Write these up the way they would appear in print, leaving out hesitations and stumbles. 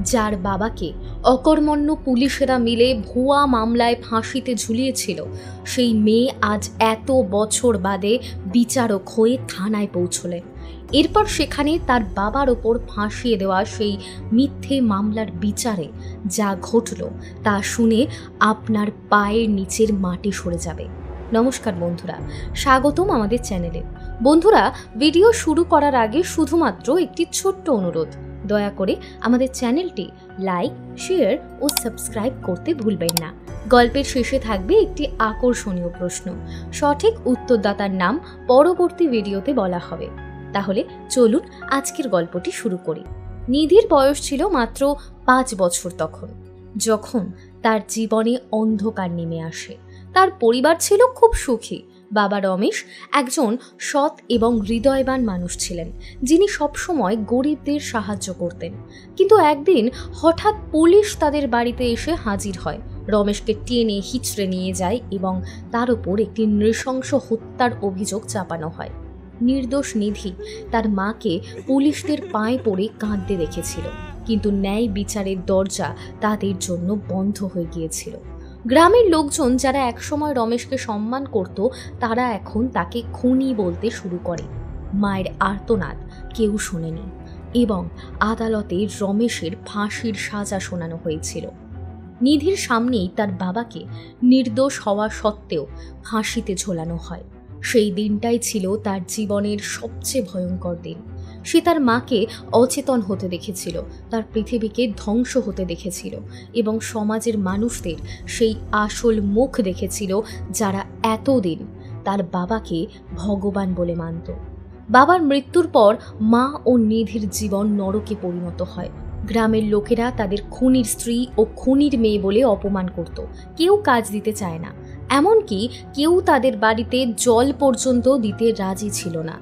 যার বাবাকে অকর্মণ্য পুলিশেরা মিলে ভুয়া মামলায় ফাঁসিতে ঝুলিয়েছিল, সেই মেয়ে আজ এত বছর বাদে বিচারক হয়ে থানায় পৌঁছলেন। এরপর সেখানে তার বাবার ওপর ফাঁসিয়ে দেওয়া সেই মিথ্যে মামলার বিচারে যা ঘটল তা শুনে আপনার পায়ের নিচের মাটি সরে যাবে। নমস্কার বন্ধুরা, স্বাগতম আমাদের চ্যানেলে। বন্ধুরা, ভিডিও শুরু করার আগে শুধুমাত্র একটি ছোট্ট অনুরোধ, দয়া করে আমাদের চ্যানেলটি লাইক, শেয়ার ও সাবস্ক্রাইব করতে ভুলবেন না। গল্পের শেষে থাকবে একটি আকর্ষণীয় প্রশ্ন, সঠিক উত্তরদাতার নাম পরবর্তী ভিডিওতে বলা হবে। তাহলে চলুন আজকের গল্পটি শুরু করি। নিধির বয়স ছিল মাত্র 5 বছর তখন, যখন তার জীবনে অন্ধকার নেমে আসে। তার পরিবার ছিল খুব সুখী। বাবা রমেশ একজন সৎ এবং হৃদয়বান মানুষ ছিলেন, যিনি সবসময় গরিবদের সাহায্য করতেন। কিন্তু একদিন হঠাৎ পুলিশ তাদের বাড়িতে এসে হাজির হয়। রমেশকে টেনে হিচড়ে নিয়ে যায় এবং তার উপর একটি নৃশংস হত্যার অভিযোগ চাপানো হয়। নির্দোষ নিধি তার মাকে পুলিশদের পায়ে পড়ে কাঁদতে দেখেছিল, কিন্তু ন্যায় বিচারের দরজা তাদের জন্য বন্ধ হয়ে গিয়েছিল। গ্রামের লোকজন যারা একসময় রমেশকে সম্মান করত, তারা এখন তাকে খুনি বলতে শুরু করে। মায়ের আর্তনাদ কেউ শোনেনি এবং আদালতে রমেশের ফাঁসির সাজা শোনানো হয়েছিল। নিধির সামনেই তার বাবাকে নির্দোষ হওয়া সত্ত্বেও ফাঁসিতে ঝোলানো হয়। সেই দিনটাই ছিল তার জীবনের সবচেয়ে ভয়ঙ্কর দিন। সে তার মাকে অচেতন হতে দেখেছিল, তার পৃথিবীকে ধ্বংস হতে দেখেছিল এবং সমাজের মানুষদের সেই আসল মুখ দেখেছিল যারা এতদিন তার বাবাকে ভগবান বলে মানত। বাবার মৃত্যুর পর মা ও নিধির জীবন নরকে পরিণত হয়। গ্রামের লোকেরা তাদের খুনির স্ত্রী ও খুনির মেয়ে বলে অপমান করত। কেউ কাজ দিতে চায় না, এমনকি কেউ তাদের বাড়িতে জল পর্যন্ত দিতে রাজি ছিল না।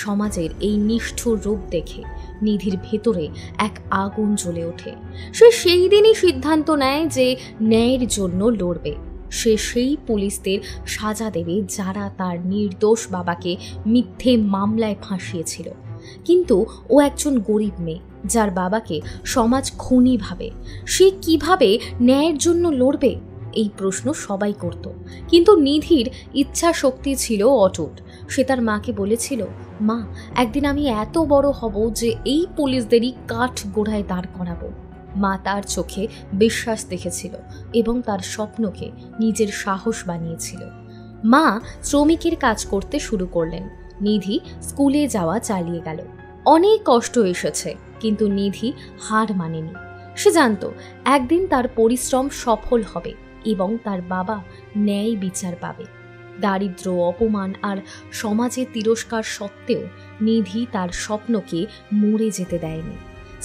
সমাজের এই নিষ্ঠুর রূপ দেখে নিধির ভেতরে এক আগুন জ্বলে ওঠে। সে সেই দিনই সিদ্ধান্ত নেয় যে ন্যায়ের জন্য লড়বে। সে সেই পুলিশদের সাজা দেবে যারা তার নির্দোষ বাবাকে মিথ্যে মামলায় ফাঁসিয়েছিল। কিন্তু ও একজন গরিব মেয়ে, যার বাবাকে সমাজ খুনি ভাবে। সে কিভাবে ন্যায়ের জন্য লড়বে, এই প্রশ্ন সবাই করত। কিন্তু নিধির ইচ্ছা শক্তি ছিল অটুট। সে তার মাকে বলেছিল, মা, একদিন আমি এত বড় হব যে এই পুলিশদেরই কাঠ গোড়ায় দাঁড় করাবো। মা তার চোখে বিশ্বাস দেখেছিল এবং তার স্বপ্নকে নিজের সাহস বানিয়েছিল। মা শ্রমিকের কাজ করতে শুরু করলেন। নিধি স্কুলে যাওয়া চালিয়ে গেল। অনেক কষ্ট এসেছে, কিন্তু নিধি হার মানেনি। সে জানত একদিন তার পরিশ্রম সফল হবে এবং তার বাবা ন্যায় বিচার পাবে। দারিদ্র্য, অপমান আর সমাজের তিরস্কার সত্ত্বেও নিধি তার স্বপ্নকে মরে যেতে দেয়নি।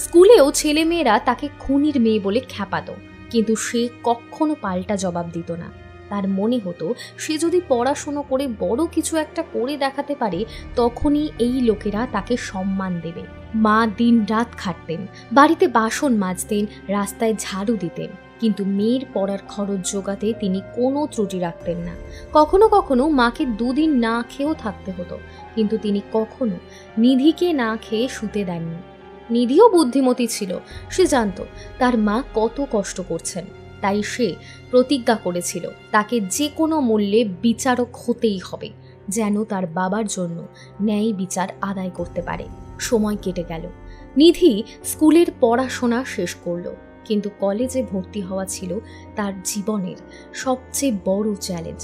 স্কুলেও ছেলেমেয়েরা তাকে খুনির মেয়ে বলে খ্যাপাত, কিন্তু সে কখনো পাল্টা জবাব দিত না। তার মনে হতো সে যদি পড়াশুনো করে বড় কিছু একটা করে দেখাতে পারে, তখনই এই লোকেরা তাকে সম্মান দেবে। মা দিন রাত খাটতেন, বাড়িতে বাসন মাজতেন, রাস্তায় ঝাড়ু দিতেন, কিন্তু মেয়ের পড়ার খরচ জোগাতে তিনি কোনো ত্রুটি রাখতেন না। কখনো কখনো মাকে 2 দিন না খেয়েও থাকতে হতো, কিন্তু তিনি কখনো নিধিকে না খেয়ে শুতে দেননি। নিধিও বুদ্ধিমতী ছিল। সে জানত তার মা কত কষ্ট করছেন, তাই সে প্রতিজ্ঞা করেছিল তাকে যে কোনো মূল্যে বিচারক হতেই হবে, যেন তার বাবার জন্য ন্যায় বিচার আদায় করতে পারে। সময় কেটে গেল। নিধি স্কুলের পড়াশোনা শেষ করলো, কিন্তু কলেজে ভর্তি হওয়া ছিল তার জীবনের সবচেয়ে বড় চ্যালেঞ্জ।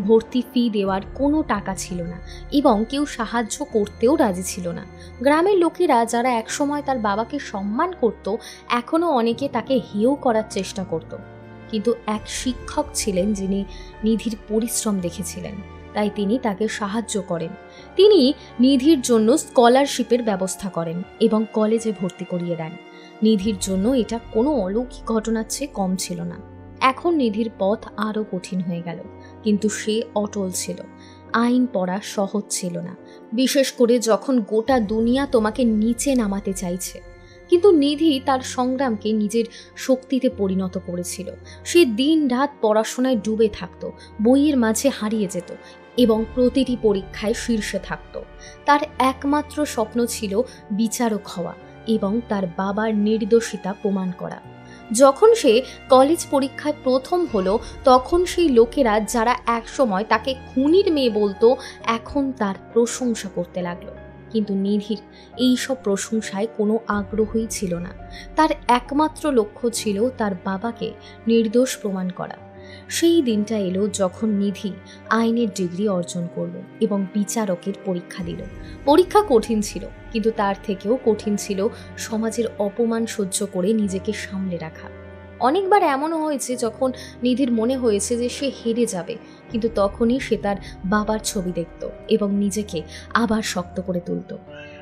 ভর্তি ফি দেওয়ার কোনো টাকা ছিল না এবং কেউ সাহায্য করতেও রাজি ছিল না। গ্রামের লোকেরা যারা একসময় তার বাবাকে সম্মান করত, এখনও অনেকে তাকে হেয় করার চেষ্টা করত। কিন্তু এক শিক্ষক ছিলেন যিনি নিধির পরিশ্রম দেখেছিলেন, তাই তিনি তাকে সাহায্য করেন। তিনি নিধির জন্য স্কলারশিপের ব্যবস্থা করেন এবং কলেজে ভর্তি করিয়ে দেন। নিধির জন্য এটা কোনো অলৌকিক ঘটনার চেয়ে কম ছিল না। এখন নিধির পথ আরও কঠিন হয়ে গেল, কিন্তু সে অটল ছিল। আইন পড়া সহজ ছিল না, বিশেষ করে যখন গোটা দুনিয়া তোমাকে নিচে নামাতে চাইছে। কিন্তু নিধি তার সংগ্রামকে নিজের শক্তিতে পরিণত করেছিল। সে দিন রাত পড়াশোনায় ডুবে থাকত, বইয়ের মাঝে হারিয়ে যেত এবং প্রতিটি পরীক্ষায় শীর্ষে থাকত। তার একমাত্র স্বপ্ন ছিল বিচারক হওয়া, এবং তার বাবার নির্দোষিতা প্রমাণ করা। যখন সে কলেজ পরীক্ষায় প্রথম হলো, তখন সেই লোকেরা যারা একসময় তাকে খুনির মেয়ে বলতো, এখন তার প্রশংসা করতে লাগলো। কিন্তু নিধির এইসব প্রশংসায় কোনো আগ্রহই ছিল না। তার একমাত্র লক্ষ্য ছিল তার বাবাকে নির্দোষ প্রমাণ করা। সেই দিনটা এলো যখন নিধি আইনের ডিগ্রি অর্জন করলো এবং বিচারকের পরীক্ষা দিল। পরীক্ষা কঠিন ছিল, কিন্তু তার থেকেও কঠিন ছিল সমাজের অপমান সহ্য করে নিজেকে সামলে রাখা। অনেকবার এমনও হয়েছে যখন নিধির মনে হয়েছে যে সে হেরে যাবে, কিন্তু তখনই সে তার বাবার ছবি দেখত এবং নিজেকে আবার শক্ত করে তুলত।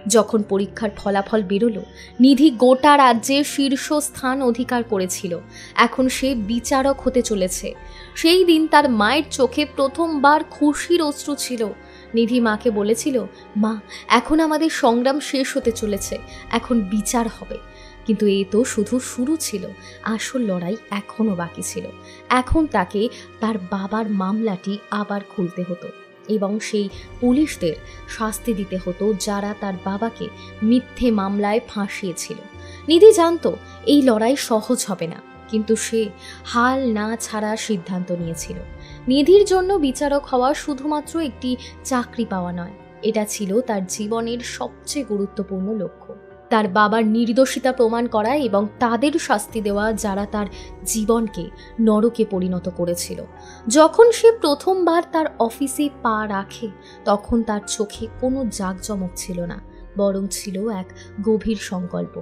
যখন পরীক্ষার ফলাফল বেরোলো, নিধি গোটা রাজ্যে শীর্ষস্থান অধিকার করেছিল। এখন সে বিচারক হতে চলেছে। সেই দিন তার মায়ের চোখে প্রথমবার খুশির অশ্রু ছিল। নিধি মাকে বলেছিল, মা, এখন আমাদের সংগ্রাম শেষ হতে চলেছে, এখন বিচার হবে। কিন্তু এ তো শুধু শুরু ছিল, আসল লড়াই এখনও বাকি ছিল। এখন তাকে তার বাবার মামলাটি আবার খুলতে হতো এবং সেই পুলিশদের শাস্তি দিতে হতো যারা তার বাবাকে মিথ্যে মামলায় ফাঁসিয়েছিল। নিধি জানতো এই লড়াই সহজ হবে না, কিন্তু সে হাল না ছাড়ার সিদ্ধান্ত নিয়েছিল। নিধির জন্য বিচারক হওয়া শুধুমাত্র একটি চাকরি পাওয়া নয়, এটা ছিল তার জীবনের সবচেয়ে গুরুত্বপূর্ণ লক্ষ্য। তার বাবার নির্দোষিতা প্রমাণ করা এবং তাদের শাস্তি দেওয়া যারা তার জীবনকে নরকে পরিণত করেছিল। যখন সে প্রথমবার তার অফিসে পা রাখে, তখন তার চোখে কোনো জাঁকজমক ছিল না, বরং ছিল এক গভীর সংকল্প।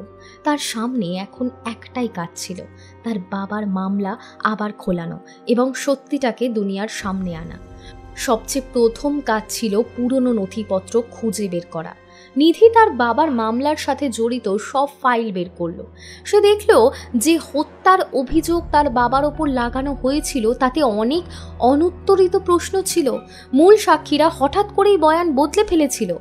তার সামনে এখন একটাই কাজ ছিল, তার বাবার মামলা আবার খোলানো এবং সত্যিটাকে দুনিয়ার সামনে আনা। সবচেয়ে প্রথম কাজ ছিল পুরনো নথিপত্র খুঁজে বের করা। নিধি তার বাবার মামলার সাথে জড়িত সব ফাইল বের করলো। সে দেখল যে হত্যার অভিযোগ তার বাবার ওপর লাগানো হয়েছিল তাতে অনেক অনুত্তরিত প্রশ্ন ছিল। মূল সাক্ষীরা হঠাৎ করেই বয়ান বদলে ফেলেছিল।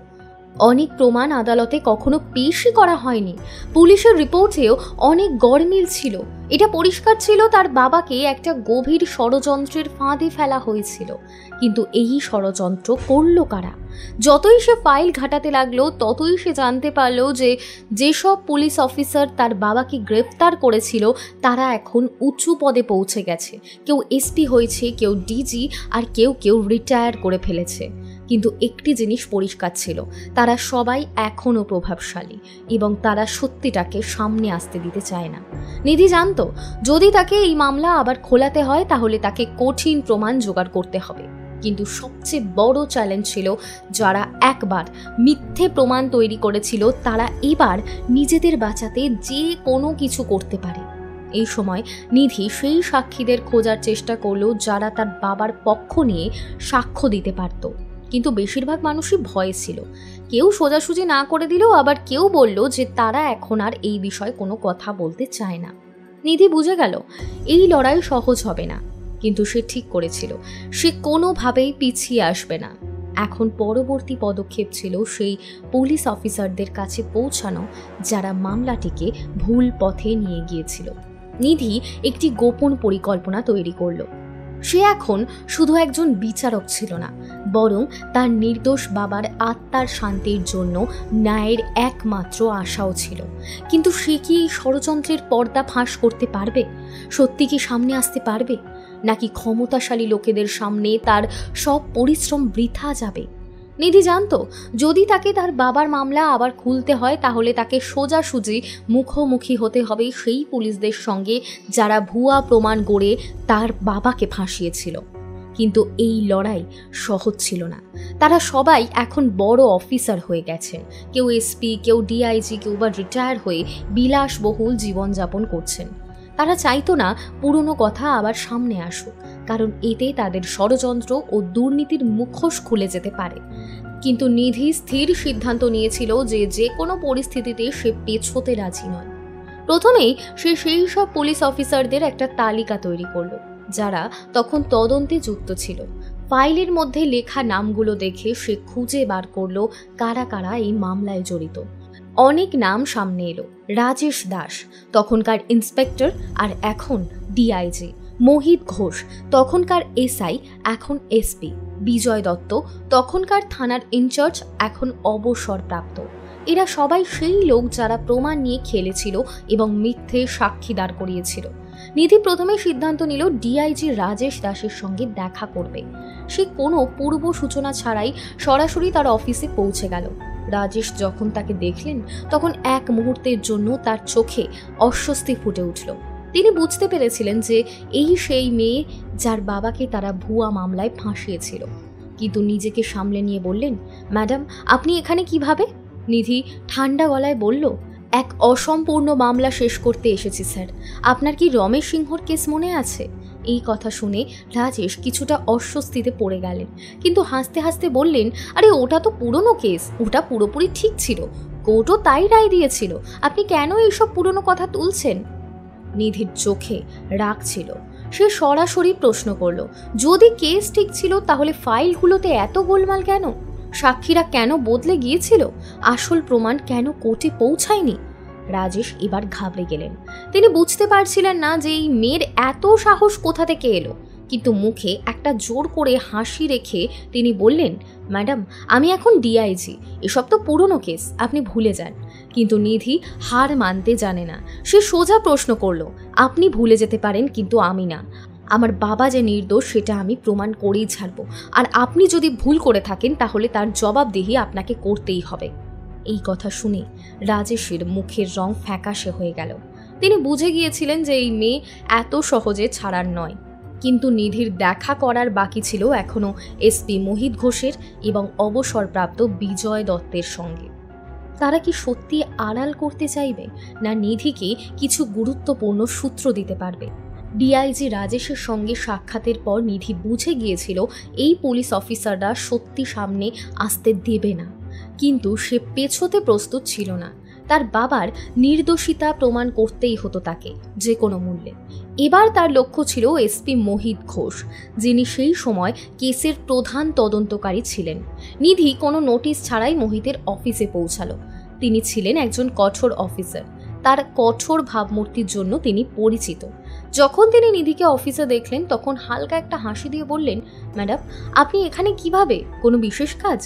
অনেক প্রমাণ আদালতে কখনো পেশই করা হয়নি। পুলিশের রিপোর্টেও অনেক গরমিল ছিল। এটা পরিষ্কার ছিল তার বাবাকে একটা গভীর ষড়যন্ত্রের ফাঁদে ফেলা হয়েছিল। কিন্তু এই ষড়যন্ত্র করল কারা? যতই সে ফাইল ঘাটাতে লাগলো, ততই সে জানতে পারলো যে যেসব পুলিশ অফিসার তার বাবাকে গ্রেফতার করেছিল তারা এখন উঁচু পদে পৌঁছে গেছে। কেউ এসপি হয়েছে, কেউ ডিজি, আর কেউ কেউ রিটায়ার করে ফেলেছে। কিন্তু একটি জিনিস পরিষ্কার ছিল, তারা সবাই এখনও প্রভাবশালী এবং তারা সত্যিটাকে সামনে আসতে দিতে চায় না। নিধি জানতো যদি তাকে এই মামলা আবার খোলাতে হয় তাহলে তাকে কঠিন প্রমাণ জোগাড় করতে হবে। কিন্তু সবচেয়ে বড় চ্যালেঞ্জ ছিল, যারা একবার মিথ্যে প্রমাণ তৈরি করেছিল তারা এবার নিজেদের বাঁচাতে যে কোনো কিছু করতে পারে। এই সময় নিধি সেই সাক্ষীদের খোঁজার চেষ্টা করলো যারা তার বাবার পক্ষ নিয়ে সাক্ষ্য দিতে পারত। কিন্তু বেশিরভাগ মানুষই ভয়ে ছিল। কেউ সোজাসুজি না করে দিল, আবার কেউ বলল যে তারা এখন আর এই বিষয়ে কোনো কথা বলতে চায় না। নিধি বুঝে গেল এই লড়াই সহজ হবে না, কিন্তু সে ঠিক করেছিল সে কোনোভাবেই পিছিয়ে আসবে না। এখন পরবর্তী পদক্ষেপ ছিল সেই পুলিশ অফিসারদের কাছে পৌঁছানো যারা মামলাটিকে ভুল পথে নিয়ে গিয়েছিল। নিধি একটি গোপন পরিকল্পনা তৈরি করলো। সে এখন শুধু একজন বিচারক ছিল না, বরং তার নির্দোষ বাবার আত্মার শান্তির জন্য ন্যায়ের একমাত্র আশাও ছিল। কিন্তু সে কি এই ষড়যন্ত্রের পর্দা ফাঁস করতে পারবে? সত্যি কি সামনে আসতে পারবে, নাকি ক্ষমতাশালী লোকেদের সামনে তার সব পরিশ্রম বৃথা যাবে? নিধি জানতো যদি তাকে তার বাবার মামলা আবার খুলতে হয় তাহলে তাকে সোজাসুজি মুখোমুখি হতে হবে সেই পুলিশদের সঙ্গে যারা ভুয়া প্রমাণ গড়ে তার বাবাকে ফাঁসিয়েছিল। কিন্তু এই লড়াই সহজ ছিল না। তারা সবাই এখন বড় অফিসার হয়ে গেছেন। কেউ এসপি, কেউ ডিআইজি, কেউ বা রিটায়ার হয়ে বিলাসবহুল জীবনযাপন করছেন। তারা চাইতো না পুরনো কথা আবার সামনে আসুক, কারণ এতে তাদের ষড়যন্ত্র ও দুর্নীতির মুখোশ খুলে যেতে পারে। কিন্তু নিধি স্থির সিদ্ধান্ত নিয়েছিল যে যে কোনো পরিস্থিতিতে সে পেছোতে রাজি নয়। প্রথমেই সে সেই সব পুলিশ অফিসারদের একটা তালিকা তৈরি করলো যারা তখন তদন্তে যুক্ত ছিল। ফাইলের মধ্যে লেখা নামগুলো দেখে সে খুঁজে বার করলো কারা কারা এই মামলায় জড়িত। অনেক নাম সামনে এলো। রাজেশ দাস, তখনকার ইন্সপেক্টর আর এখন ডিআইজি। মোহিত ঘোষ, তখনকার এসআই, এখন এসপি। বিজয় দত্ত, তখনকার থানার ইনচার্জ, এখন অবসরপ্রাপ্ত। এরা সবাই সেই লোক যারা প্রমাণ নিয়ে খেলেছিল এবং মিথ্যে সাক্ষী দাঁড় করিয়েছিল। নিধি প্রথমে সিদ্ধান্ত নিল ডিআইজি রাজেশ দাসের সঙ্গে দেখা করবে। সে কোনো পূর্ব সূচনা ছাড়াই সরাসরি তার অফিসে পৌঁছে গেল। রাজেশ যখন তাকে দেখলেন তখন এক মুহূর্তের জন্য তার চোখে অস্বস্তি ফুটে উঠল। তিনি বুঝতে পেরেছিলেন যে এই সেই মেয়ে যার বাবাকে তারা ভুয়া মামলায় ফাঁসিয়েছিল। কিন্তু নিজেকে সামলে নিয়ে বললেন, ম্যাডাম আপনি এখানে কিভাবে? নিধি ঠান্ডা গলায় বলল, এক অসম্পূর্ণ মামলা শেষ করতে এসেছি স্যার। আপনার কি রমেশ সিংহর কেস মনে আছে? এই কথা শুনে রাজেশ কিছুটা অস্বস্তিতে পড়ে গেলেন, কিন্তু হাসতে হাসতে বললেন, আরে ওটা তো পুরনো কেস, ওটা পুরোপুরি ঠিক ছিল, কোর্টও তাই রায় দিয়েছিল। আপনি কেন এইসব পুরনো কথা তুলছেন? নিধির চোখে রাগ ছিল। সে সরাসরি প্রশ্ন করল, যদি কেস ঠিক ছিল তাহলে ফাইলগুলোতে এত গোলমাল কেন? সাক্ষীরা কেন বদলে গিয়েছিল? আসল প্রমাণ কেন কোর্টে পৌঁছায়নি? রাজেশ এবার ঘাবড়ে গেলেন। তিনি বুঝতে পারছিলেন না যে এই মেয়ের এত সাহস কোথা থেকে এলো, কিন্তু মুখে একটা জোর করে হাসি রেখে তিনি বললেন, ম্যাডাম আমি এখন ডিআইজি, এসব তো পুরনো কেস, আপনি ভুলে যান। কিন্তু নিধি হার মানতে জানে না। সে সোজা প্রশ্ন করলো, আপনি ভুলে যেতে পারেন কিন্তু আমি না। আমার বাবা যে নির্দোষ সেটা আমি প্রমাণ করেই ছাড়বো, আর আপনি যদি ভুল করে থাকেন তাহলে তার জবাবদিহি আপনাকে করতেই হবে। এই কথা শুনে রাজেশের মুখের রং ফ্যাকাশে হয়ে গেল। তিনি বুঝে গিয়েছিলেন যে এই মেয়ে এত সহজে ছাড়ার নয়। কিন্তু নিধির দেখা করার বাকি ছিল এখনও এসপি মোহিত ঘোষের এবং অবসরপ্রাপ্ত বিজয় দত্তের সঙ্গে। তারা কি সত্যি আড়াল করতে চাইবে, না নিধিকে কিছু গুরুত্বপূর্ণ সূত্র দিতে পারবে? ডিআইজি রাজেশের সঙ্গে সাক্ষাতের পর নিধি বুঝে গিয়েছিল এই পুলিশ অফিসাররা সত্যি সামনে আসতে দেবে না, কিন্তু সে পেছোতে প্রস্তুত ছিল না। তার বাবার নির্দোষিতা প্রমাণ করতেই হতো তাকে যে কোনো মূল্যে। এবার তার লক্ষ্য ছিল এসপি মোহিত ঘোষ, যিনি সেই সময় কেসের প্রধান তদন্তকারী ছিলেন। নিধি কোনো নোটিশ ছাড়াই মোহিতের অফিসে পৌঁছালো। তিনি ছিলেন একজন কঠোর অফিসার, তার কঠোর ভাবমূর্তির জন্য তিনি পরিচিত। যখন তিনি নিধিকে অফিসে দেখলেন তখন হালকা একটা হাসি দিয়ে বললেন, ম্যাডাম আপনি এখানে কিভাবে, কোনো বিশেষ কাজ?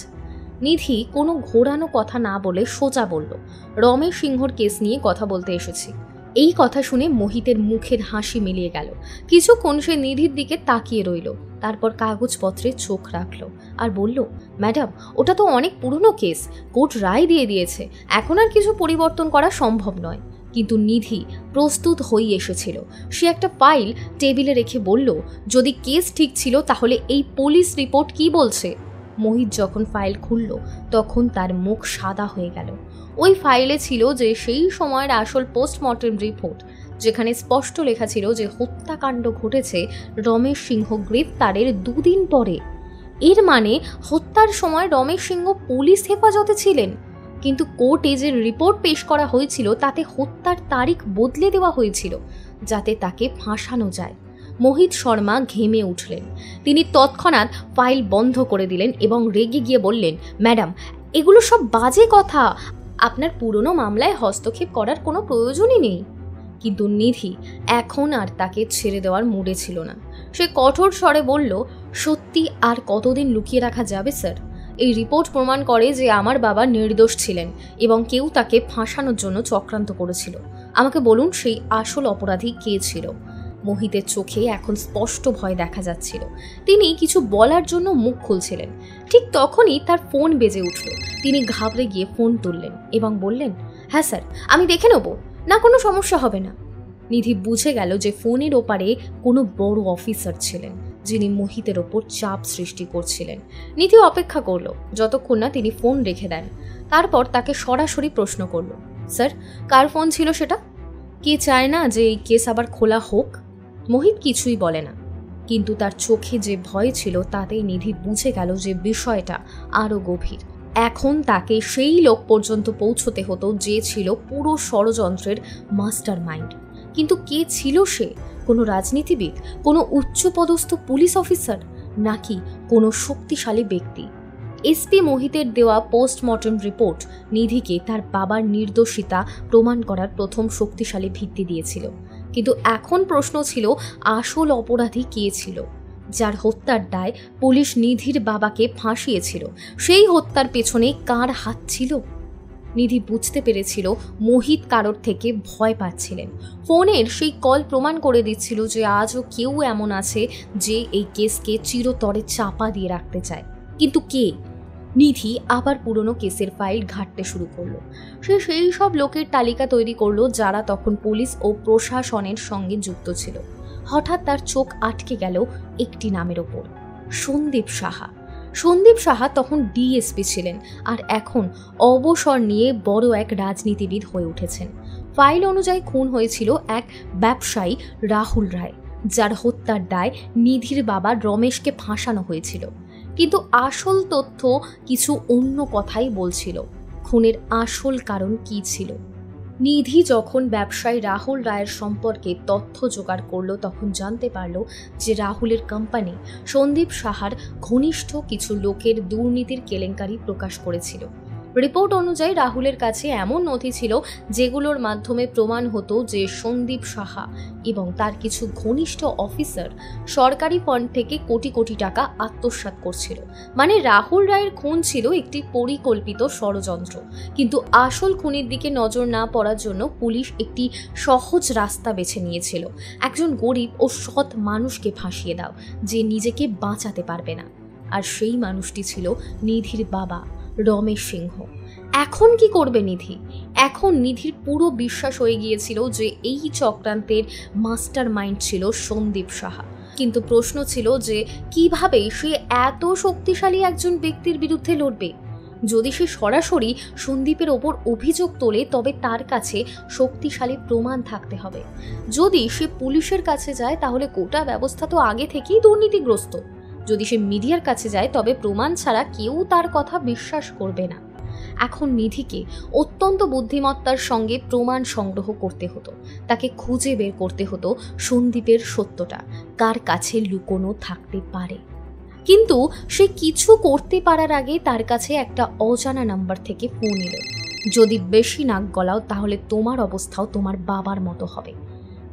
নিধি কোনো ঘোরানো কথা না বলে সোজা বলল, রমেশ সিংহর কেস নিয়ে কথা বলতে এসেছি। এই কথা শুনে মোহিতের মুখের হাসি মিলিয়ে গেল। কিছুক্ষণ সে নিধির দিকে তাকিয়ে রইল, তারপর কাগজপত্রে চোখ রাখল আর বলল, ম্যাডাম ওটা তো অনেক পুরনো কেস, কোর্ট রায় দিয়ে দিয়েছে, এখন আর কিছু পরিবর্তন করা সম্ভব নয়। কিন্তু নিধি প্রস্তুত হয়ে এসেছিল। সে একটা ফাইল টেবিলে রেখে বলল, যদি কেস ঠিক ছিল তাহলে এই পুলিশ রিপোর্ট কি বলছে? মোহিত যখন ফাইল খুলল তখন তার মুখ সাদা হয়ে গেল। ওই ফাইলে ছিল যে সেই সময়ের আসল পোস্টমর্টেম রিপোর্ট, যেখানে স্পষ্ট লেখা ছিল যে হত্যাকাণ্ড ঘটেছে রমেশ সিংহ গ্রেপ্তারের দুদিন পরে। এর মানে হত্যার সময় রমেশ সিংহ পুলিশ হেফাজতে ছিলেন, কিন্তু কোর্টে যে রিপোর্ট পেশ করা হয়েছিল তাতে হত্যার তারিখ বদলে দেওয়া হয়েছিল যাতে তাকে ফাঁসানো যায়। মোহিত শর্মা ঘেমে উঠলেন। তিনি তৎক্ষণাৎ ফাইল বন্ধ করে দিলেন এবং রেগে গিয়ে বললেন, ম্যাডাম এগুলো সব বাজে কথা, আপনার পুরনো মামলায় হস্তক্ষেপ করার কোনো প্রয়োজনই নেই। কিন্তু নিধি এখন আর তাকে ছেড়ে দেওয়ার মুডে ছিল না। সে কঠোর স্বরে বলল, সত্যি আর কতদিন লুকিয়ে রাখা যাবে স্যার? এই রিপোর্ট প্রমাণ করে যে আমার বাবা নির্দোষ ছিলেন এবং কেউ তাকে ফাঁসানোর জন্য চক্রান্ত করেছিল। আমাকে বলুন সেই আসল অপরাধী কে ছিল? মোহিতের চোখে এখন স্পষ্ট ভয় দেখা যাচ্ছিল। তিনি কিছু বলার জন্য মুখ খুলছিলেন, ঠিক তখনই তার ফোন বেজে উঠল। তিনি ঘাবড়ে গিয়ে ফোন তুললেন এবং বললেন, হ্যাঁ স্যার আমি দেখে নেব, না কোনো সমস্যা হবে না। নিধি বুঝে গেল যে ফোনের ওপারে কোনো বড় অফিসার ছিলেন যিনি মোহিতের ওপর চাপ সৃষ্টি করছিলেন। নিধি অপেক্ষা করলো যতক্ষণ না তিনি ফোন রেখে দেন। তারপর তাকে সরাসরি প্রশ্ন করলো, স্যার কার ফোন ছিল সেটা? কে চায় না যে এই কেস আবার খোলা হোক? মোহিত কিছুই বলে না, কিন্তু তার চোখে যে ভয় ছিল তাতেই নিধি বুঝে গেল যে বিষয়টা আরও গভীর। এখন তাকে সেই লোক পর্যন্ত পৌঁছতে হতো যে ছিল পুরো ষড়যন্ত্রের মাস্টার মাইন্ড। কিন্তু কে ছিল সে? কোনো রাজনীতিবিদ, কোনো উচ্চপদস্থ পুলিশ অফিসার, নাকি কোনো শক্তিশালী ব্যক্তি? এসপি মোহিতের দেওয়া পোস্টমর্টেম রিপোর্ট নিধিকে তার বাবার নির্দোষিতা প্রমাণ করার প্রথম শক্তিশালী ভিত্তি দিয়েছিল। কিন্তু এখন প্রশ্ন ছিল, আসল অপরাধী কে ছিল? যার হত্যার দায় পুলিশ নিধির বাবাকে ফাঁসিয়েছিল, সেই হত্যার পেছনে কার হাত ছিল? নিধি বুঝতে পেরেছিল মোহিত কারোর থেকে ভয় পাচ্ছিলেন। ফোনের সেই কল প্রমাণ করে দিচ্ছিল যে আজও কেউ এমন আছে যে এই কেসকে চিরতরে চাপা দিয়ে রাখতে চায়। কিন্তু কে? নিধি আবার পুরনো কেসের ফাইল ঘাঁটতে শুরু করলো। সে সেই সব লোকের তালিকা তৈরি করলো যারা তখন পুলিশ ও প্রশাসনের সঙ্গে যুক্ত ছিল। হঠাৎ তার চোখ আটকে গেল একটি নামের ওপর, সন্দীপ সাহা। সন্দীপ সাহা তখন ডিএসপি ছিলেন আর এখন অবসর নিয়ে বড় এক রাজনীতিবিদ হয়ে উঠেছেন। ফাইল অনুযায়ী খুন হয়েছিল এক ব্যবসায়ী রাহুল রায়, যার হত্যার দায় নিধির বাবা রমেশকে ফাঁসানো হয়েছিল। কিন্তু আসল তথ্য কিছু অন্য কথাই বলছিল। খুনের আসল কারণ কি ছিল? নিধি যখন ব্যবসায়ী রাহুল রায়ের সম্পর্কে তথ্য জোগাড় করলো তখন জানতে পারলো যে রাহুলের কোম্পানি সন্দীপ সাহার ঘনিষ্ঠ কিছু লোকের দুর্নীতির কেলেঙ্কারি প্রকাশ করেছিল। রিপোর্ট অনুযায়ী রাহুলের কাছে এমন নথি ছিল যেগুলোর মাধ্যমে প্রমাণ হতো যে সন্দীপ সাহা এবং তার কিছু ঘনিষ্ঠ অফিসার সরকারি ফান্ড থেকে কোটি কোটি টাকা আত্মসাৎ করছিল। মানে রাহুল রায়ের খুন ছিল একটি পরিকল্পিত ষড়যন্ত্র। কিন্তু আসল খুনের দিকে নজর না পড়ার জন্য পুলিশ একটি সহজ রাস্তা বেছে নিয়েছিল। একজন গরিব ও সৎ মানুষকে ফাঁসিয়ে দাও যে নিজেকে বাঁচাতে পারবে না। আর সেই মানুষটি ছিল নিধির বাবা রমেশ সিংহ। এখন কি করবে নিধি? এখন নিধির পুরো বিশ্বাস হয়ে গিয়েছিল যে এই চক্রান্তের মাস্টার মাইন্ড ছিল সন্দীপ সাহা। কিন্তু প্রশ্ন ছিল যে কিভাবে সে এত শক্তিশালী একজন ব্যক্তির বিরুদ্ধে লড়বে? যদি সে সরাসরি সন্দীপের ওপর অভিযোগ তোলে তবে তার কাছে শক্তিশালী প্রমাণ থাকতে হবে। যদি সে পুলিশের কাছে যায় তাহলে গোটা ব্যবস্থা তো আগে থেকেই দুর্নীতিগ্রস্ত। যদি সে মিডিয়ার কাছে যায় তবে প্রমাণ ছাড়া কেউ তার কথা বিশ্বাস করবে না। এখন নিধিকে অত্যন্ত বুদ্ধিমত্তার সঙ্গে প্রমাণ সংগ্রহ করতে হতো। তাকে খুঁজে বের করতে হতো সন্দীপের সত্যটা কার কাছে লুকোনো থাকতে পারে। কিন্তু সে কিছু করতে পারার আগে তার কাছে একটা অজানা নাম্বার থেকে ফোন এলো। যদি বেশি নাক গলাও তাহলে তোমার অবস্থাও তোমার বাবার মতো হবে।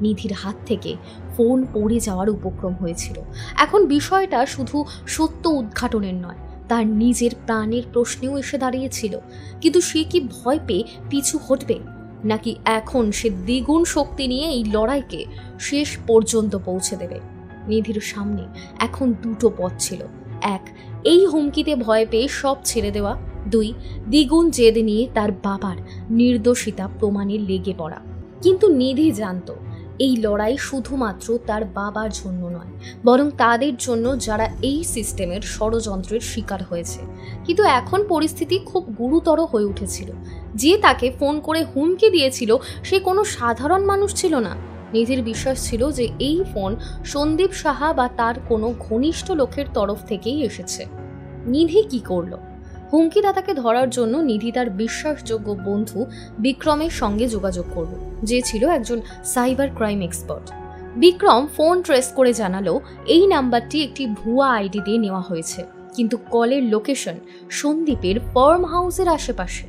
নিধির হাত থেকে ফোন পড়ে যাওয়ার উপক্রম হয়েছিল। এখন বিষয়টা শুধু সত্য উদ্ঘাটনের নয়, তার নিজের প্রাণের প্রশ্নেও এসে দাঁড়িয়েছিল। কিন্তু সে কি ভয় পেয়ে পিছু হটবে, নাকি এখন সে দ্বিগুণ শক্তি নিয়ে এই লড়াইকে শেষ পর্যন্ত পৌঁছে দেবে? নিধির সামনে এখন দুটো পথ ছিল। এক, এই হুমকিতে ভয় পেয়ে সব ছেড়ে দেওয়া। দুই, দ্বিগুণ জেদ নিয়ে তার বাবার নির্দোষিতা প্রমাণে লেগে পড়া। কিন্তু নিধি জানত এই লড়াই শুধুমাত্র তার বাবার জন্য নয়, বরং তাদের জন্য যারা এই সিস্টেমের ষড়যন্ত্রের শিকার হয়েছে। কিন্তু এখন পরিস্থিতি খুব গুরুতর হয়ে উঠেছিল। যে তাকে ফোন করে হুমকি দিয়েছিল সে কোনো সাধারণ মানুষ ছিল না। নিধির বিশ্বাস ছিল যে এই ফোন সন্দীপ সাহা বা তার কোনো ঘনিষ্ঠ লোকের তরফ থেকেই এসেছে। নিধি কি করলো? হুমকিদাতাকে ধরার জন্য নিধি তার বিশ্বাসযোগ্য বন্ধু বিক্রমের সঙ্গে যোগাযোগ করল, যে ছিল একজন cyber crime expert. Vikram phone trace করে জানালো এই নাম্বারটি একটি ভুয়া আইডি দিয়ে নেওয়া হয়েছে, কিন্তু কলের লোকেশন সন্দীপের ফার্ম হাউসের আশেপাশে।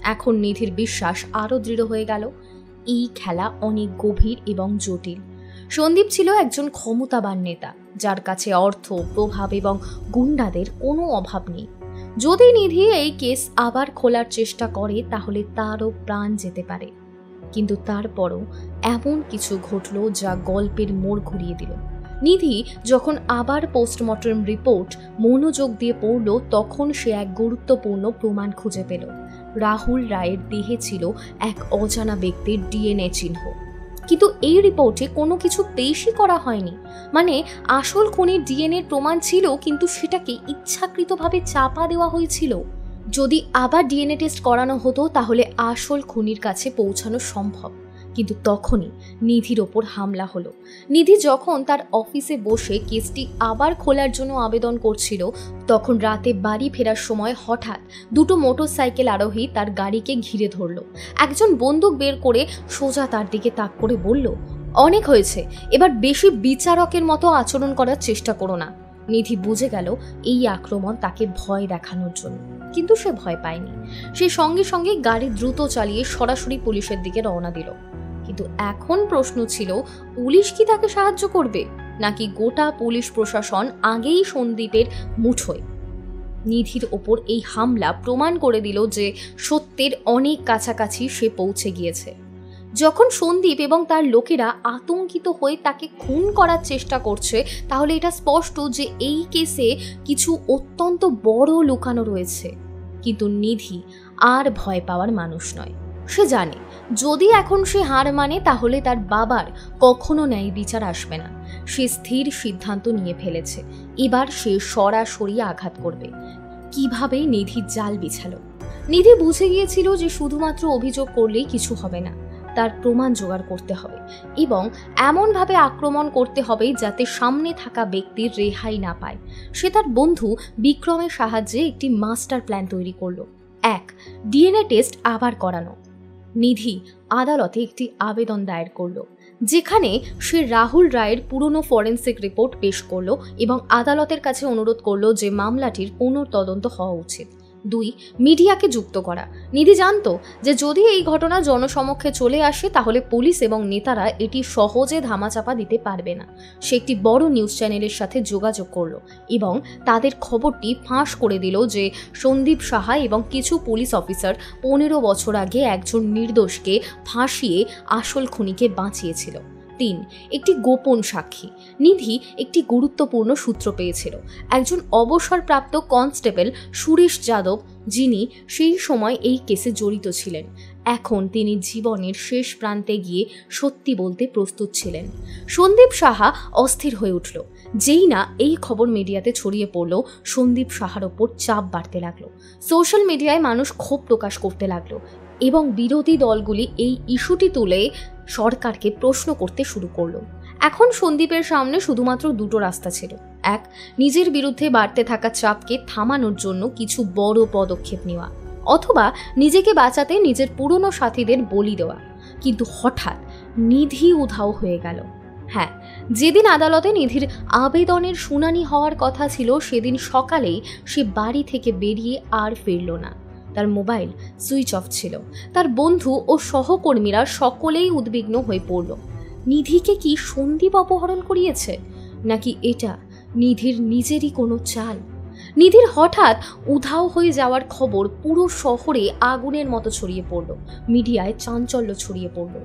এখন নিধির বিশ্বাস আরও দৃঢ় হয়ে গেল। এই খেলা অনেক গভীর এবং জটিল। সন্দীপ ছিল একজন ক্ষমতাবান নেতা, যার কাছে অর্থ, প্রভাব এবং গুন্ডাদের কোনো অভাব নেই। যদি নিধি এই কেস আবার খোলার চেষ্টা করে তাহলে তারও প্রাণ যেতে পারে। কিন্তু তারপরও এমন কিছু ঘটল যা গল্পের মোড় ঘুরিয়ে দিল। নিধি যখন আবার পোস্টমর্টম রিপোর্ট মনোযোগ দিয়ে পড়ল তখন সে এক গুরুত্বপূর্ণ প্রমাণ খুঁজে পেল। রাহুল রায়ের দেহে ছিল এক অজানা ব্যক্তির ডিএনএ চিহ্ন। কিন্তু এই রিপোর্টে কোনো কিছু পেশই করা হয়নি। মানে আসল খুনির ডিএনএর প্রমাণ ছিল, কিন্তু সেটাকে ইচ্ছাকৃতভাবে চাপা দেওয়া হয়েছিল। যদি আবার ডিএনএ টেস্ট করানো হতো তাহলে আসল খুনির কাছে পৌঁছানো সম্ভব। কিন্তু তখনই নিধির ওপর হামলা হলো। নিধি যখন তার অফিসে বসে কেসটি আবার খোলার জন্য আবেদন করছিল তখন রাতে বাড়ি ফেরার সময় হঠাৎ দুটো মোটরসাইকেল আরোহী তার গাড়িকে ঘিরে ধরল। একজন বন্দুক বের করে সোজা তার দিকে তাক করে বলল, অনেক হয়েছে, এবার বেশি বিচারকের মতো আচরণ করার চেষ্টা করো না। নিধি বুঝে গেল এই আক্রমণ তাকে ভয় দেখানোর জন্য, কিন্তু সে ভয় পায়নি। সে সঙ্গে সঙ্গে গাড়ি দ্রুত চালিয়ে সরাসরি পুলিশের দিকে রওনা দিল। কিন্তু এখন প্রশ্ন ছিল, পুলিশ কি তাকে সাহায্য করবে, নাকি গোটা পুলিশ প্রশাসন আগেই সন্দীপের মুঠোয়? নিধির ওপর এই হামলা প্রমাণ করে দিল যে সত্যের অনেক কাছাকাছি সে পৌঁছে গিয়েছে। যখন সন্দীপ এবং তার লোকেরা আতঙ্কিত হয়ে তাকে খুন করার চেষ্টা করছে, তাহলে এটা স্পষ্ট যে এই কেসে কিছু অত্যন্ত বড় লুকানো রয়েছে। কিন্তু নিধি আর ভয় পাওয়ার মানুষ নয়। সে জানে যদি এখন সে হার মানে তাহলে তার বাবার কখনো ন্যায় বিচার আসবে না। সে স্থির সিদ্ধান্ত নিয়ে ফেলেছে, এবার সে সরাসরি আঘাত করবে। কিভাবে নিধির জাল বিছালো। নিধি বুঝে গিয়েছিল যে শুধুমাত্র অভিযোগ করলেই কিছু হবে না, তার প্রমাণ জোগাড় করতে হবে এবং এমনভাবে আক্রমণ করতে হবে যাতে সামনে থাকা ব্যক্তির রেহাই না পায়। সে তার বন্ধু বিক্রমের সাহায্যে একটি মাস্টার প্ল্যান তৈরি করলো। 1. ডিএনএ টেস্ট আবার করানো। নিধি আদালতে একটি আবেদন দায়ের করলো, যেখানে সে রাহুল রায়ের পুরনো ফরেন্সিক রিপোর্ট পেশ করলো এবং আদালতের কাছে অনুরোধ করলো যে মামলাটির পুনর্তদন্ত হওয়া উচিত। 2. মিডিয়াকে যুক্ত করা। নিধি জানতো যে যদি এই ঘটনা জনসমক্ষে চলে আসে তাহলে পুলিশ এবং নেতারা এটি সহজে ধামাচাপা দিতে পারবে না। সে একটি বড় নিউজ চ্যানেলের সাথে যোগাযোগ করলো এবং তাদের খবরটি ফাঁস করে দিল যে সন্দীপ সাহা এবং কিছু পুলিশ অফিসার 15 বছর আগে একজন নির্দোষকে ফাঁসিয়ে আসল খুনিকে বাঁচিয়েছিল। 3. একটি গোপন সাক্ষী। নিধি একটি গুরুত্বপূর্ণ সূত্র পেয়েছিল। একজন অবসরপ্রাপ্ত কনস্টেবল সুরেশ যাদব, যিনি সেই সময় এই কেসে জড়িত ছিলেন, এখন তিনি জীবনের শেষ প্রান্তে গিয়ে সত্যি বলতে প্রস্তুত ছিলেন। সন্দীপ সাহা অস্থির হয়ে উঠল। যেই না এই খবর মিডিয়াতে ছড়িয়ে পড়ল, সন্দীপ সাহার ওপর চাপ বাড়তে লাগলো। সোশ্যাল মিডিয়ায় মানুষ ক্ষোভ প্রকাশ করতে লাগলো এবং বিরোধী দলগুলি এই ইস্যুটি তুলে সরকারকে প্রশ্ন করতে শুরু করলো। এখন সন্দীপের সামনে শুধুমাত্র দুটো রাস্তা ছিল। 1. নিজের বিরুদ্ধে বাড়তে থাকা চাপকে থামানোর জন্য কিছু বড় পদক্ষেপ নেওয়া, অথবা নিজেকে বাঁচাতে নিজের পুরনো সাথীদের বলি দেওয়া। কিন্তু হঠাৎ নিধি উধাও হয়ে গেল। হ্যাঁ, যেদিন আদালতে নিধির আবেদনের শুনানি হওয়ার কথা ছিল সেদিন সকালেই সে বাড়ি থেকে বেরিয়ে আর ফিরল না। তার মোবাইল সুইচ অফ ছিল। তার বন্ধু ও সহকর্মীরা সকলেই উদ্বিগ্ন হয়ে পড়ল। নিধিকে কি সন্দীপ অপহরণ করিয়েছে, নাকি এটা নিধির নিজেরই কোনো চাল? নিধির হঠাৎ উধাও হয়ে যাওয়ার খবর পুরো শহরে আগুনের মতো ছড়িয়ে পড়ল। মিডিয়ায় চাঞ্চল্য ছড়িয়ে পড়ল।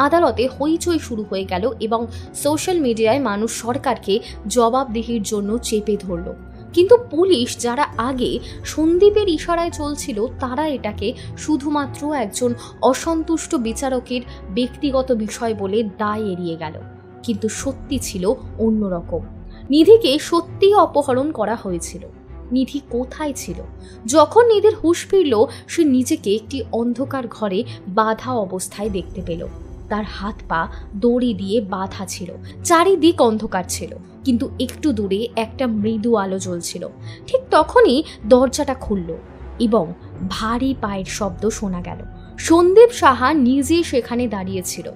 আদালতে হইচই শুরু হয়ে গেল এবং সোশ্যাল মিডিয়ায় মানুষ সরকারকে জবাবদিহির জন্য চেপে ধরল। কিন্তু পুলিশ, যারা আগে সন্দীপের ইশারায় চলছিল, তারা এটাকে শুধুমাত্র একজন অসন্তুষ্ট বিচারকের ব্যক্তিগত বিষয় বলে দায় এড়িয়ে গেল। কিন্তু সত্যি ছিল অন্যরকম। নিধিকে সত্যি অপহরণ করা হয়েছিল। নিধি কোথায় ছিল? যখন নিধির হুঁশ ফিরল, সে নিজেকে একটি অন্ধকার ঘরে বাঁধা অবস্থায় দেখতে পেল। তার হাত পা দড়ি দিয়ে বাঁধা ছিল, চারিদিক অন্ধকার ছিল, কিন্তু একটু দূরে একটা মৃদু আলো জ্বলছিল। ঠিক তখনই দরজাটা খুলল এবং ভারী পায়ের শব্দ শোনা গেল। সন্দীপ সাহা নিজে সেখানে দাঁড়িয়েছিল।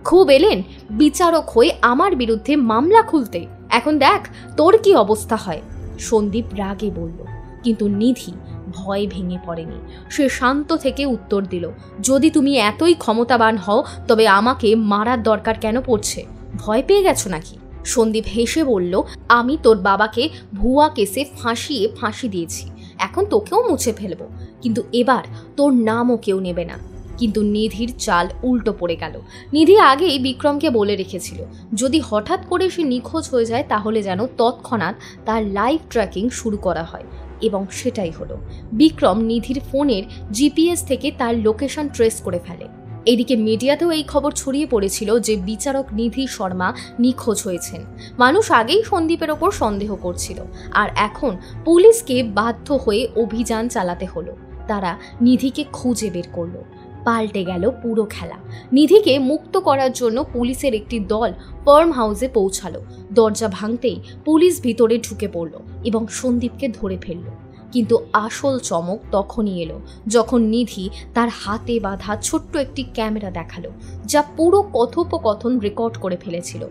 খুব এলেন বিচারক হয়ে আমার বিরুদ্ধে মামলা খুলতে, এখন দেখ তোর কি অবস্থা হয়। সন্দীপ রাগে বলল, কিন্তু নিধি ভয় ভেঙে পড়েনি। সে শান্ত থেকে উত্তর দিল, যদি তুমি এতই ক্ষমতাবান হও তবে আমাকে মারার দরকার কেন পড়ছে? ভয় পেয়ে গেছো নাকি? সন্দীপ হেসে বলল, আমি তোর বাবাকে ভুয়া কেসে ফাঁসিয়ে ফাঁসি দিয়েছি, এখন তোকেও মুছে ফেলবো, কিন্তু এবার তোর নামও কেউ নেবে না। কিন্তু নিধির চাল উল্টো পড়ে গেল। নিধি আগেই বিক্রমকে বলে রেখেছিল যদি হঠাৎ করে সে নিখোঁজ হয়ে যায় তাহলে যেন তৎক্ষণাৎ তার লাইভ ট্র্যাকিং শুরু করা হয়, এবং সেটাই হলো। বিক্রম নিধির ফোনের জিপিএস থেকে তার লোকেশন ট্রেস করে ফেলে। এদিকে মিডিয়াতেও এই খবর ছড়িয়ে পড়েছিল যে বিচারক নিধি শর্মা নিখোঁজ হয়েছেন। মানুষ আগেই সন্দীপের ওপর সন্দেহ করছিল, আর এখন পুলিশকে বাধ্য হয়ে অভিযান চালাতে হলো। তারা নিধিকে খুঁজে বের করলো। পাল্টে গেল পুরো খেলা। নিধিকে মুক্ত করার জন্য পুলিশের একটি দল ফার্ম হাউসে পৌঁছালো। দরজা ভাঙতেই পুলিশ ভিতরে ঢুকে পড়ল এবং সন্দীপকে ধরে ফেলল। কিন্তু আসল চমক তখনই এলো যখন নিধি তার হাতে বাঁধা ছোট্ট একটি ক্যামেরা দেখালো, যা পুরো কথোপকথন রেকর্ড করে ফেলেছিল।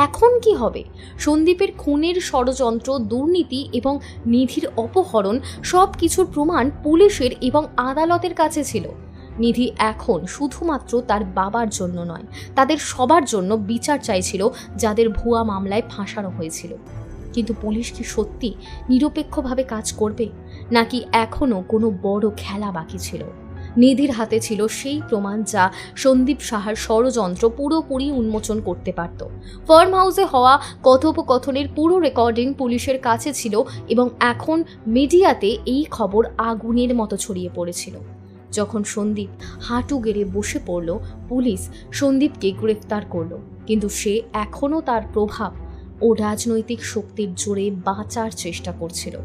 এখন কি হবে? সন্দীপের খুনের ষড়যন্ত্র, দুর্নীতি এবং নিধির অপহরণ সব কিছুর প্রমাণ পুলিশের এবং আদালতের কাছে ছিল। নিধি এখন শুধুমাত্র তার বাবার জন্য নয়, তাদের সবার জন্য বিচার চাইছিল যাদের ভুয়া মামলায় ফাঁসানো হয়েছিল। কিন্তু পুলিশ কি সত্যি নিরপেক্ষভাবে কাজ করবে, নাকি এখনো কোনো বড় খেলা বাকি ছিল? নিধির হাতে ছিল সেই প্রমাণ যা সন্দীপ সাহার ষড়যন্ত্র পুরোপুরি উন্মোচন করতে পারত। ফার্ম হাউসে হওয়া কথোপকথনের পুরো রেকর্ডিং পুলিশের কাছে ছিল এবং এখন মিডিয়াতে এই খবর আগুনের মতো ছড়িয়ে পড়েছিল। যখন সন্দীপ হাঁটু গেড়ে বসে পড়ল, পুলিশ সন্দীপকে গ্রেফতার করল, কিন্তু সে এখনও তার প্রভাব ও রাজনৈতিক শক্তির জোরে বাঁচার চেষ্টা করছিল।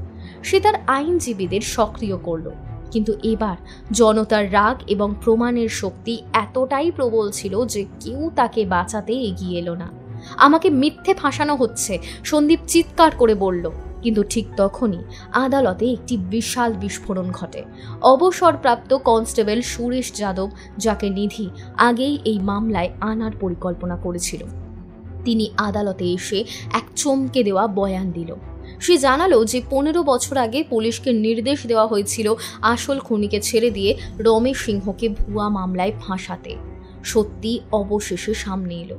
সে তার আইনজীবীদের সক্রিয় করল, কিন্তু এবার জনতার রাগ এবং প্রমাণের শক্তি এতটাই প্রবল ছিল যে কেউ তাকে বাঁচাতে এগিয়ে এলো না। আমাকে মিথ্যে ফাঁসানো হচ্ছে, সন্দীপ চিৎকার করে বলল। কিন্তু ঠিক তখনই আদালতে একটি বিশাল বিস্ফোরণ ঘটে। অবসরপ্রাপ্ত কনস্টেবল সুরেশ যাদব, যাকে নিধি আগেই এই মামলায় আনার পরিকল্পনা করেছিল, তিনি আদালতে এসে এক চমকে দেওয়া বয়ান দিল। সে জানালো যে 15 বছর আগে পুলিশকে নির্দেশ দেওয়া হয়েছিল আসল খুনিকে ছেড়ে দিয়ে রমেশ সিংহকে ভুয়া মামলায় ফাঁসাতে। সত্যি অবশেষে সামনে এলো।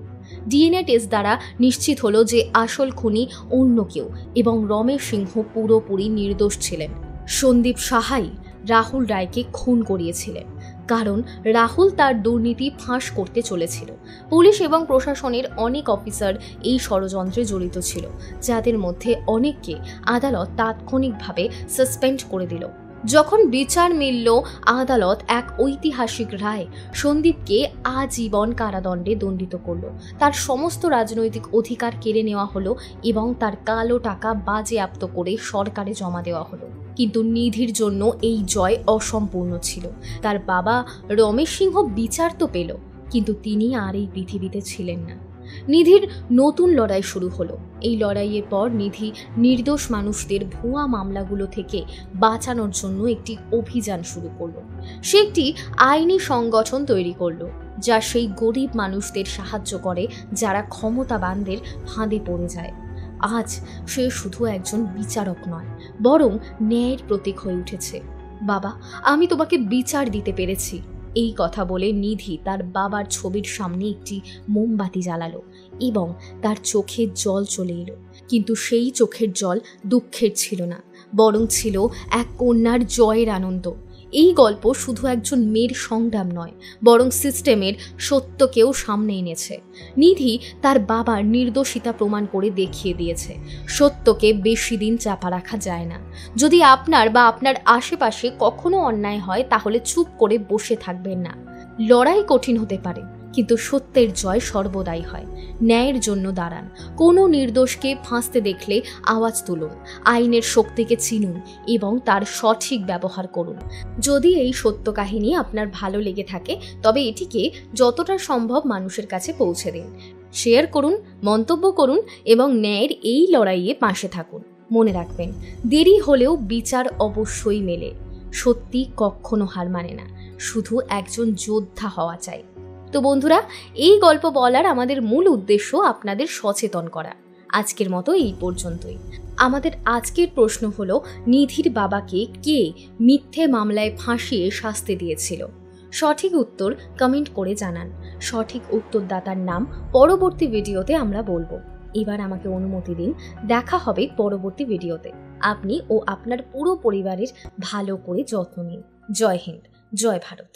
ডিএনএ টেস্ট দ্বারা নিশ্চিত হলো যে আসল খুনি অন্য কেউ এবং রমেশ সিংহ পুরোপুরি নির্দোষ ছিলেন। সন্দীপ সাহাই রাহুল রায়কে খুন করিয়েছিলেন, কারণ রাহুল তার দুর্নীতি ফাঁস করতে চলেছিল। পুলিশ এবং প্রশাসনের অনেক অফিসার এই ষড়যন্ত্রে জড়িত ছিল, যাদের মধ্যে অনেককে আদালত তাৎক্ষণিকভাবে সাসপেন্ড করে দিল। যখন বিচার মিলল, আদালত এক ঐতিহাসিক রায় সন্দীপকে আজীবন কারাদণ্ডে দণ্ডিত করল। তার সমস্ত রাজনৈতিক অধিকার কেড়ে নেওয়া হলো এবং তার কালো টাকা বাজেয়াপ্ত করে সরকারে জমা দেওয়া হলো। কিন্তু নিধির জন্য এই জয় অসম্পূর্ণ ছিল। তার বাবা রমেশ সিংহ বিচার তো পেল, কিন্তু তিনি আর এই পৃথিবীতে ছিলেন না। নিধির নতুন লড়াই শুরু হলো। এই লড়াইয়ের পর নিধি নির্দোষ মানুষদের ভুয়া মামলাগুলো থেকে বাঁচানোর জন্য একটি অভিযান শুরু করলো। সে একটি আইনি সংগঠন তৈরি করলো, যা সেই গরিব মানুষদের সাহায্য করে যারা ক্ষমতাবানদের ফাঁদে পড়ে যায়। আজ সে শুধু একজন বিচারক নয়, বরং ন্যায়ের প্রতীক হয়ে উঠেছে। বাবা, আমি তোমাকে বিচার দিতে পেরেছি। এই কথা বলে নিধি তার বাবার ছবির সামনে একটি মোমবাতি জ্বালালো এবং তার চোখে জল চলে এলো। কিন্তু সেই চোখের জল দুঃখের ছিল না, বরং ছিল এক কন্যার জয়ের আনন্দ। এই গল্প শুধু একজন মেয়ের সংগ্রাম নয়, বরং সিস্টেমের সত্যকেও সামনে এনেছে। নিধি তার বাবার নির্দোষিতা প্রমাণ করে দেখিয়ে দিয়েছে সত্যকে বেশি দিন চাপা রাখা যায় না। যদি আপনার বা আপনার আশেপাশে কখনো অন্যায় হয়, তাহলে চুপ করে বসে থাকবেন না। লড়াই কঠিন হতে পারে, কিন্তু সত্যের জয় সর্বদাই হয়। ন্যায়ের জন্য দাঁড়ান। কোনো নির্দোষকে ফাঁসতে দেখলে আওয়াজ তুলুন, আইনের শক্তিকে চিনুন এবং তার সঠিক ব্যবহার করুন। যদি এই সত্য কাহিনী আপনার ভালো লেগে থাকে, তবে এটিকে যতটা সম্ভব মানুষের কাছে পৌঁছে দিন। শেয়ার করুন, মন্তব্য করুন এবং ন্যায়ের এই লড়াইয়ে পাশে থাকুন। মনে রাখবেন, দেরি হলেও বিচার অবশ্যই মেলে। সত্যি কখনো হার মানে না, শুধু একজন যোদ্ধা হওয়া চাই। তো বন্ধুরা, এই গল্প বলার আমাদের মূল উদ্দেশ্য আপনাদের সচেতন করা। আজকের মতো এই পর্যন্তই। আমাদের আজকের প্রশ্ন হলো, নিধির বাবাকে কে মিথ্যে মামলায় ফাঁসিয়ে শাস্তি দিয়েছিল? সঠিক উত্তর কমেন্ট করে জানান। সঠিক উত্তরদাতার নাম পরবর্তী ভিডিওতে আমরা বলবো। এবার আমাকে অনুমতি দিন, দেখা হবে পরবর্তী ভিডিওতে। আপনি ও আপনার পুরো পরিবারের ভালো করে যত্ন নিন। জয় হিন্দ, জয় ভারত।